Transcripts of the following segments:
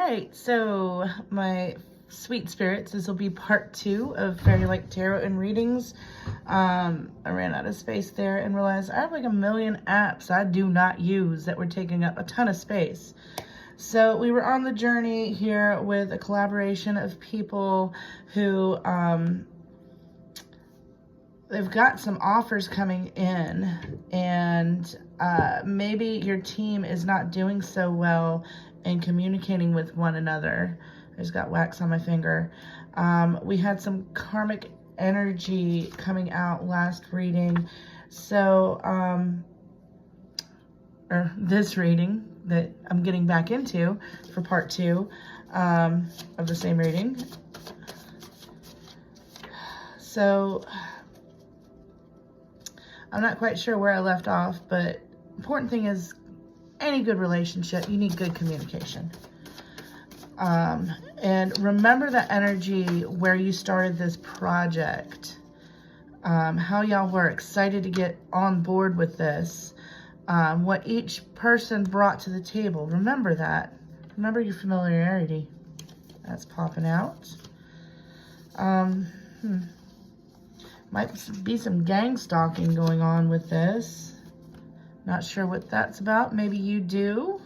right, so my sweet spirits, this will be part 2 of Fairy Like Tarot and readings. I ran out of space there and realized I have like a million apps I do not use that were taking up a ton of space. So we were on the journey here with a collaboration of people who they've got some offers coming in, and maybe your team is not doing so well in communicating with one another. I just got wax on my finger. We had some karmic energy coming out last reading. So, or this reading that I'm getting back into for part 2 of the same reading. So, I'm not quite sure where I left off, but important thing is any good relationship, you need good communication. And remember the energy where you started this project, how y'all were excited to get on board with this, what each person brought to the table. Remember that. Remember your familiarity. That's popping out. Might be some gang stalking going on with this. Not sure what that's about. Maybe you do.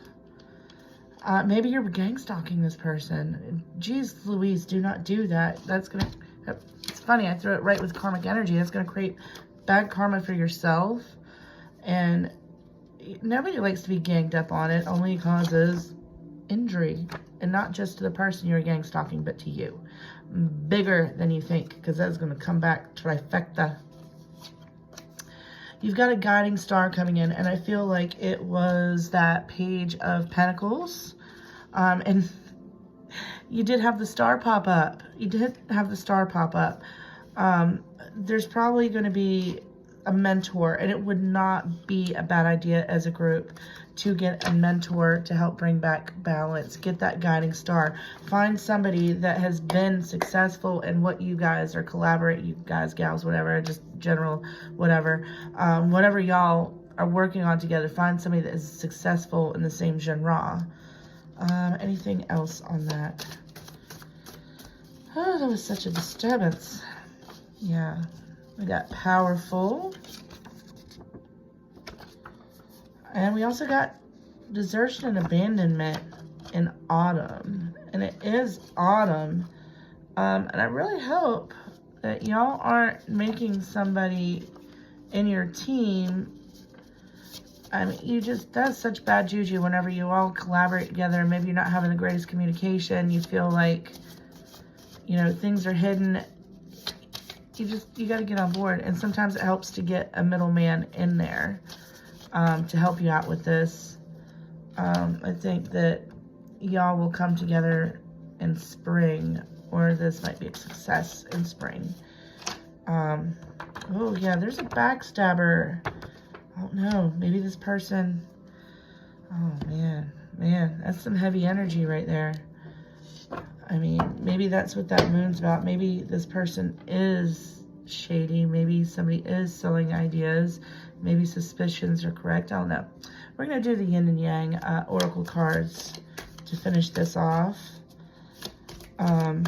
Maybe you're gang stalking this person. Jeez Louise, do not do that. That's gonna, it's funny, I threw it right with karmic energy. That's gonna create bad karma for yourself. And nobody likes to be ganged up on. It only causes injury. And not just to the person you're gang stalking, but to you. Bigger than you think, because that's going to come back trifecta. You've got a guiding star coming in, and I feel like it was that Page of Pentacles. And you did have the star pop up. You did have the star pop up. There's probably going to be a mentor, and it would not be a bad idea as a group to get a mentor to help bring back balance. Get that guiding star. Find somebody that has been successful in what you guys are collaborating, you guys, gals, whatever, just general, whatever. Whatever y'all are working on together, find somebody that is successful in the same genre. Anything else on that? Oh, that was such a disturbance. Yeah. We got powerful. And we also got desertion and abandonment in autumn. And it is autumn. And I really hope that y'all aren't making somebody in your team. I mean, that's such bad juju whenever you all collaborate together and maybe you're not having the greatest communication. You feel like, you know, things are hidden. You got to get on board. And sometimes it helps to get a middleman in there to help you out with this. I think that y'all will come together in spring, or this might be a success in spring. Oh yeah, there's a backstabber. I don't know, maybe this person, oh man, that's some heavy energy right there. I mean, maybe that's what that moon's about. Maybe this person is shady. Maybe somebody is selling ideas. Maybe suspicions are correct. I don't know. We're going to do the yin and yang oracle cards to finish this off. I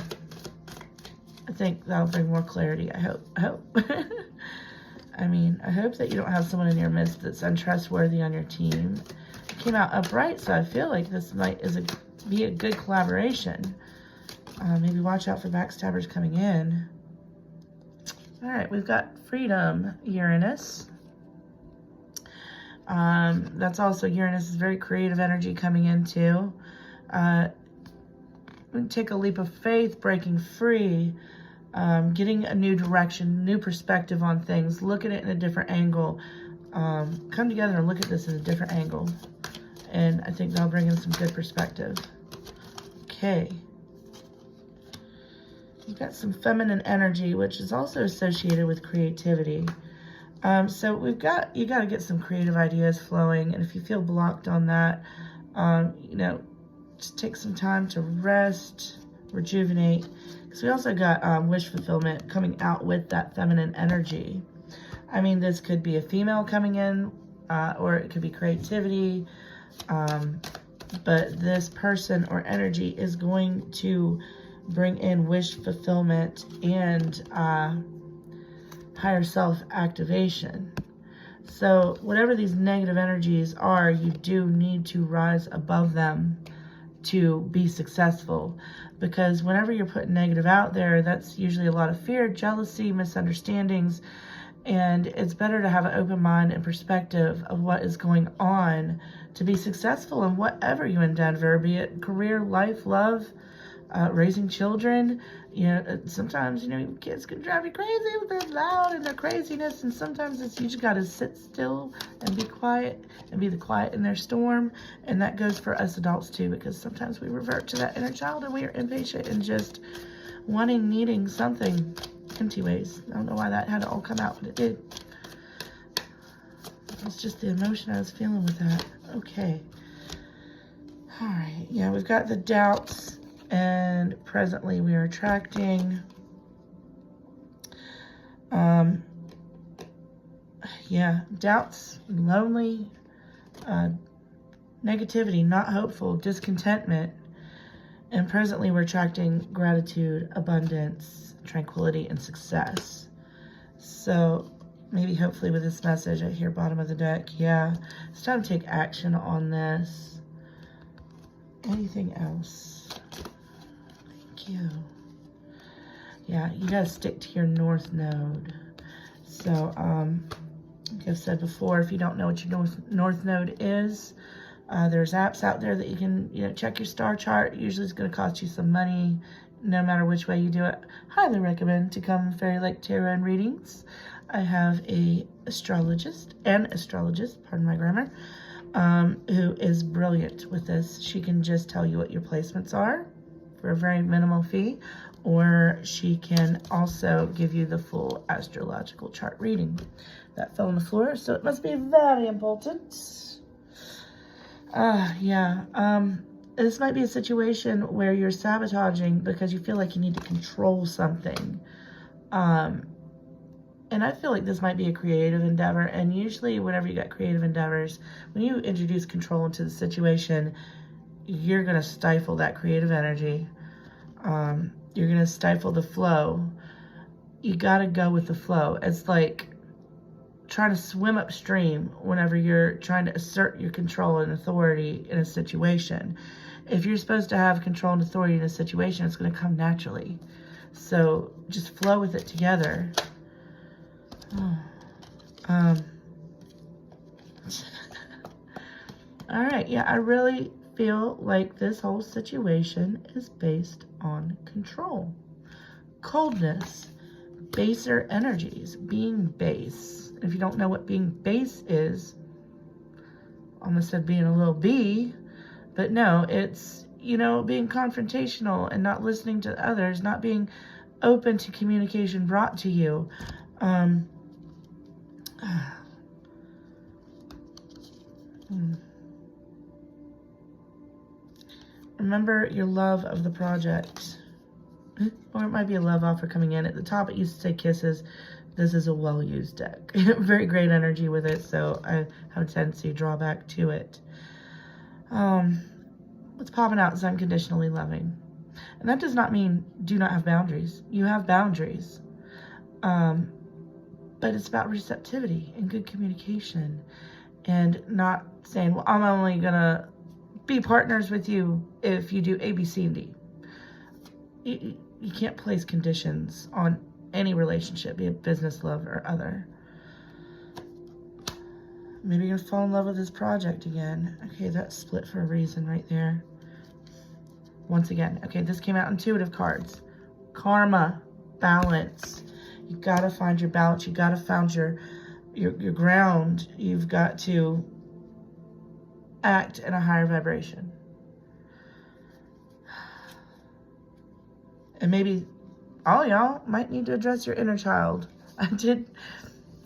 think that'll bring more clarity. I hope. I mean, I hope that you don't have someone in your midst that's untrustworthy on your team. It came out upright, so I feel like this might be a good collaboration. Maybe watch out for backstabbers coming in. All right, we've got freedom, Uranus. That's also Uranus is very creative energy coming into. Take a leap of faith, breaking free, getting a new direction, new perspective on things, look at it in a different angle. Come together and look at this in a different angle. And I think that'll bring in some good perspective. Okay. You've got some feminine energy, which is also associated with creativity. So you got to get some creative ideas flowing. And if you feel blocked on that, you know, just take some time to rest, rejuvenate. Because we also got wish fulfillment coming out with that feminine energy. I mean, this could be a female coming in, or it could be creativity. but this person or energy is going to bring in wish fulfillment and higher self activation. So whatever these negative energies are, you do need to rise above them to be successful, because whenever you're putting negative out there, that's usually a lot of fear, jealousy, misunderstandings, and it's better to have an open mind and perspective of what is going on to be successful in whatever you endeavor, be it career, life, love, raising children. You know, sometimes, you know, kids can drive you crazy with their loud and their craziness, and sometimes you just got to sit still and be quiet and be the quiet in their storm. And that goes for us adults too, because sometimes we revert to that inner child and we are impatient and just wanting, needing something empty ways. I don't know why that had to all come out, but it did. It's just the emotion I was feeling with that. Okay. All right. Yeah, we've got the doubts. And presently we are attracting, doubts, lonely, negativity, not hopeful, discontentment. And presently we're attracting gratitude, abundance, tranquility, and success. So maybe hopefully with this message, I hear bottom of the deck. Yeah, it's time to take action on this. Anything else? You. Yeah, you gotta stick to your north node. So, like I've said before, if you don't know what your north node is, there's apps out there that you can, check your star chart. Usually it's gonna cost you some money, no matter which way you do it. Highly recommend to come Fairy Lake Tarot and readings. I have a astrologist, pardon my grammar, who is brilliant with this. She can just tell you what your placements are for a very minimal fee, or she can also give you the full astrological chart reading. That fell on the floor, so it must be very important. This might be a situation where you're sabotaging because you feel like you need to control something. And I feel like this might be a creative endeavor, and usually whenever you got creative endeavors, when you introduce control into the situation, you're going to stifle that creative energy. You're going to stifle the flow. You got to go with the flow. It's like trying to swim upstream whenever you're trying to assert your control and authority in a situation. If you're supposed to have control and authority in a situation, it's going to come naturally. So just flow with it together. All right. Yeah, I really feel like this whole situation is based on control, coldness, baser energies, being base. If you don't know what being base is, I almost said being a little bee, but no, it's, being confrontational and not listening to others, not being open to communication brought to you. Remember your love of the project. Or it might be a love offer coming in. At the top, it used to say kisses. This is a well-used deck. Very great energy with it, so I have a tendency to draw back to it. What's popping out is unconditionally loving. And that does not mean do not have boundaries. You have boundaries. But it's about receptivity and good communication. And not saying, well, I'm only going to be partners with you if you do A, B, C, and D. You can't place conditions on any relationship, be it business, love, or other. Maybe you're going to fall in love with this project again. Okay, that's split for a reason right there. Once again, okay, this came out intuitive cards. Karma, balance. You got to find your balance. You got to find your ground. You've got to act in a higher vibration. And maybe all y'all might need to address your inner child. I did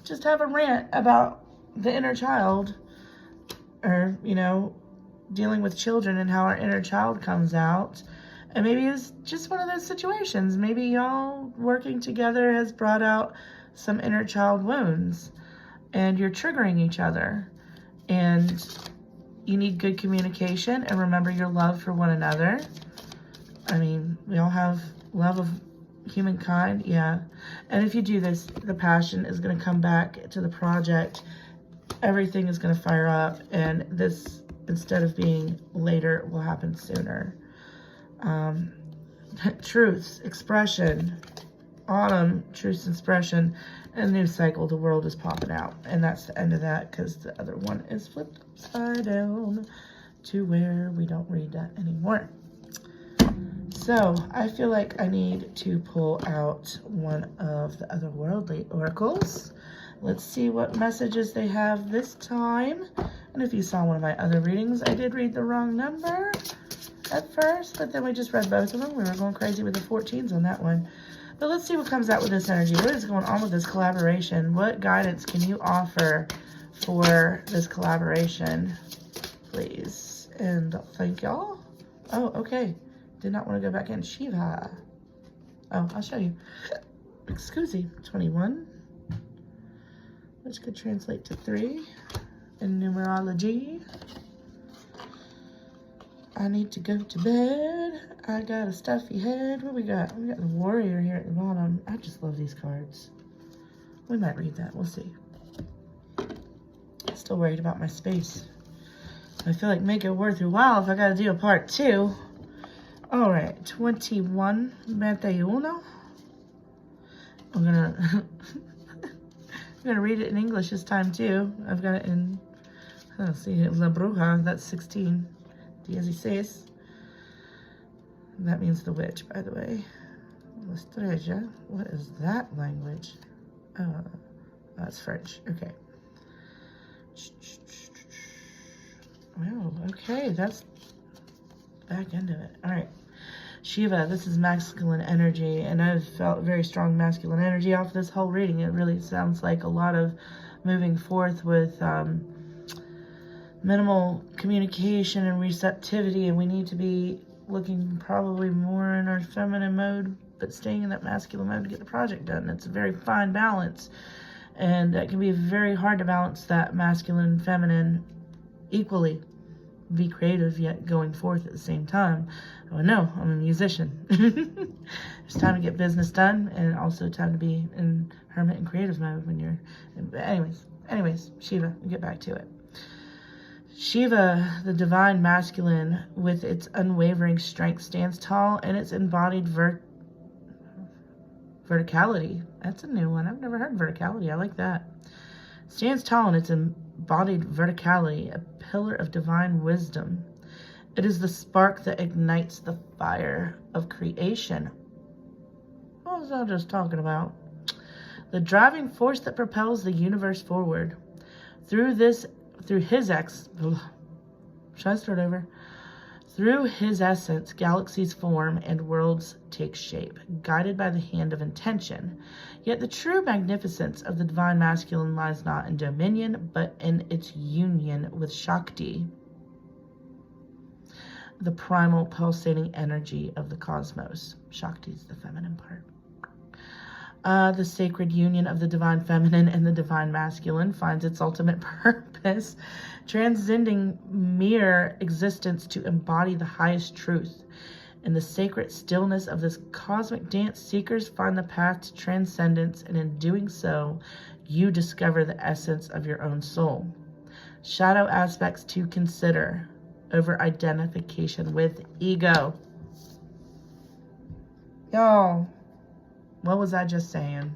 just have a rant about the inner child, or, dealing with children and how our inner child comes out. And maybe it's just one of those situations. Maybe y'all working together has brought out some inner child wounds, and you're triggering each other. And you need good communication and remember your love for one another. I mean, we all have love of humankind, yeah. And if you do this, the passion is going to come back to the project. Everything is going to fire up, and this, instead of being later, will happen sooner. Truths, expression, autumn, truths, expression, and new cycle, the world is popping out. And that's the end of that, because the other one is flipped upside down to where we don't read that anymore. So I feel like I need to pull out one of the other worldly oracles. Let's see what messages they have this time. And if you saw one of my other readings, I did read the wrong number at first, but then we just read both of them. We were going crazy with the 14s on that one. But let's see what comes out with this energy. What is going on with this collaboration? What guidance can you offer for this collaboration, please? And thank y'all. Oh, okay. Did not want to go back in. Shiva. Oh, I'll show you. Excuse me. 21. Which could translate to 3 in numerology. I need to go to bed. I got a stuffy head. What we got? We got the warrior here at the bottom. I just love these cards. We might read that. We'll see. Still worried about my space. I feel like make it worth your while if I got to do a part 2. All right, 21, 21. I'm gonna read it in English this time too. I've got it in, let's see, La Bruja, that's 16. 16. That means the witch, by the way. La Estrella, what is that language? Oh, that's French, okay. Wow, okay, that's back into it. All right. Shiva, this is masculine energy, and I've felt very strong masculine energy off this whole reading. It really sounds like a lot of moving forth with minimal communication and receptivity, and we need to be looking probably more in our feminine mode, but staying in that masculine mode to get the project done. It's a very fine balance, and it can be very hard to balance that masculine and feminine equally. Be creative yet going forth at the same time. Oh no, I'm a musician. It's time to get business done, and also time to be in hermit and creative mode when you're, anyways, Shiva, we'll get back to it. Shiva, the divine masculine, with its unwavering strength, stands tall in its embodied verticality. That's a new one. I've never heard verticality. I like that. Stands tall in its embodied verticality, a pillar of divine wisdom. It is the spark that ignites the fire of creation. What was I just talking about? The driving force that propels the universe forward. Through his essence, galaxies form and worlds take shape, guided by the hand of intention. Yet the true magnificence of the divine masculine lies not in dominion, but in its union with Shakti, the primal pulsating energy of the cosmos. Shakti is the feminine part. The sacred union of the divine feminine and the divine masculine finds its ultimate purpose, transcending mere existence to embody the highest truth. In the sacred stillness of this cosmic dance, seekers find the path to transcendence, and in doing so, you discover the essence of your own soul. Shadow aspects to consider over identification with ego. Y'all, what was I just saying?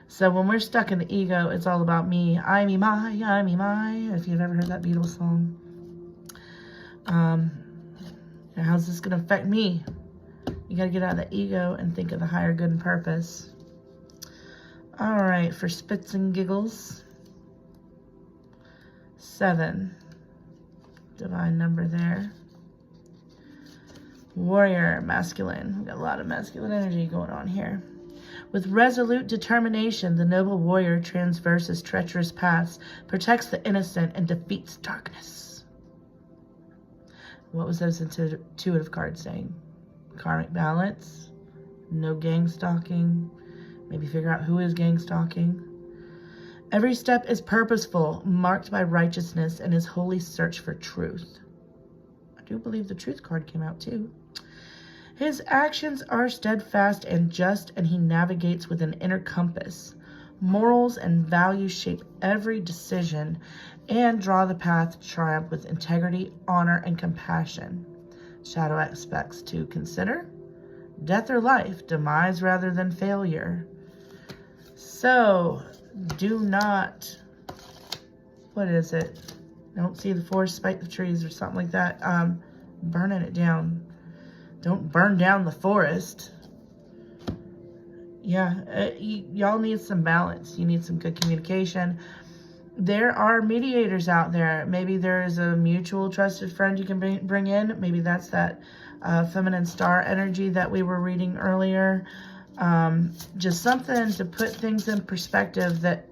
So when we're stuck in the ego, it's all about me. I, me, my, if you've ever heard that beautiful song. How's this going to affect me? You got to get out of the ego and think of the higher good and purpose. All right, for spits and giggles. 7. Divine number there. Warrior, masculine. We've got a lot of masculine energy going on here. With resolute determination, the noble warrior traverses treacherous paths, protects the innocent, and defeats darkness. What was those intuitive cards saying? Karmic balance, no gang stalking, maybe figure out who is gang stalking. Every step is purposeful, marked by righteousness and his holy search for truth. I do believe the truth card came out too. His actions are steadfast and just, and he navigates with an inner compass. Morals and values shape every decision and draw the path to triumph with integrity, honor, and compassion. Shadow aspects to consider: death or life, demise rather than failure. So, do not, what is it? Don't see the forest, spike the trees, or something like that. Burning it down. Don't burn down the forest. Yeah, y'all need some balance. You need some good communication. There are mediators out there. Maybe there's a mutual trusted friend you can bring in. Maybe that's that feminine star energy that we were reading earlier. Just something to put things in perspective that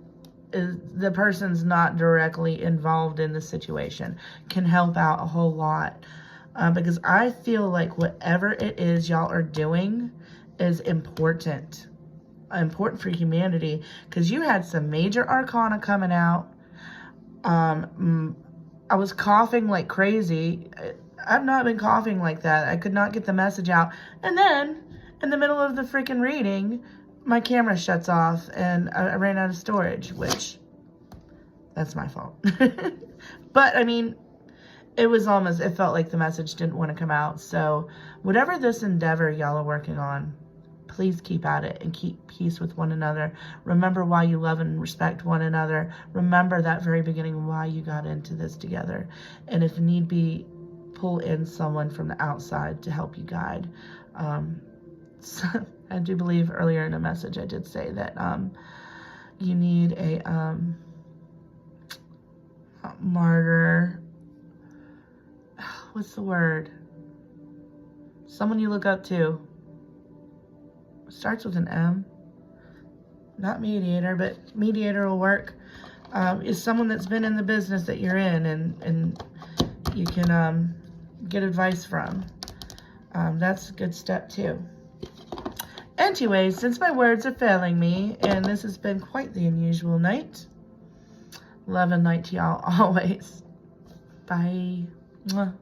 the person's not directly involved in the situation can help out a whole lot. Because I feel like whatever it is y'all are doing is important for humanity, because you had some major arcana coming out. I was coughing like crazy. I've not been coughing like that. I could not get the message out. And then, in the middle of the freaking reading, my camera shuts off and I ran out of storage, which, that's my fault. But, I mean, it felt like the message didn't want to come out. So, whatever this endeavor y'all are working on, please keep at it and keep peace with one another. Remember why you love and respect one another. Remember that very beginning, why you got into this together. And if need be, pull in someone from the outside to help you guide. So I do believe earlier in a message I did say that you need a martyr. What's the word? Someone you look up to. Starts with an M. Not mediator, but mediator will work. Is someone that's been in the business that you're in and you can get advice from. That's a good step too. Anyways, since my words are failing me, and this has been quite the unusual night, love and light to y'all always. Bye. Mwah.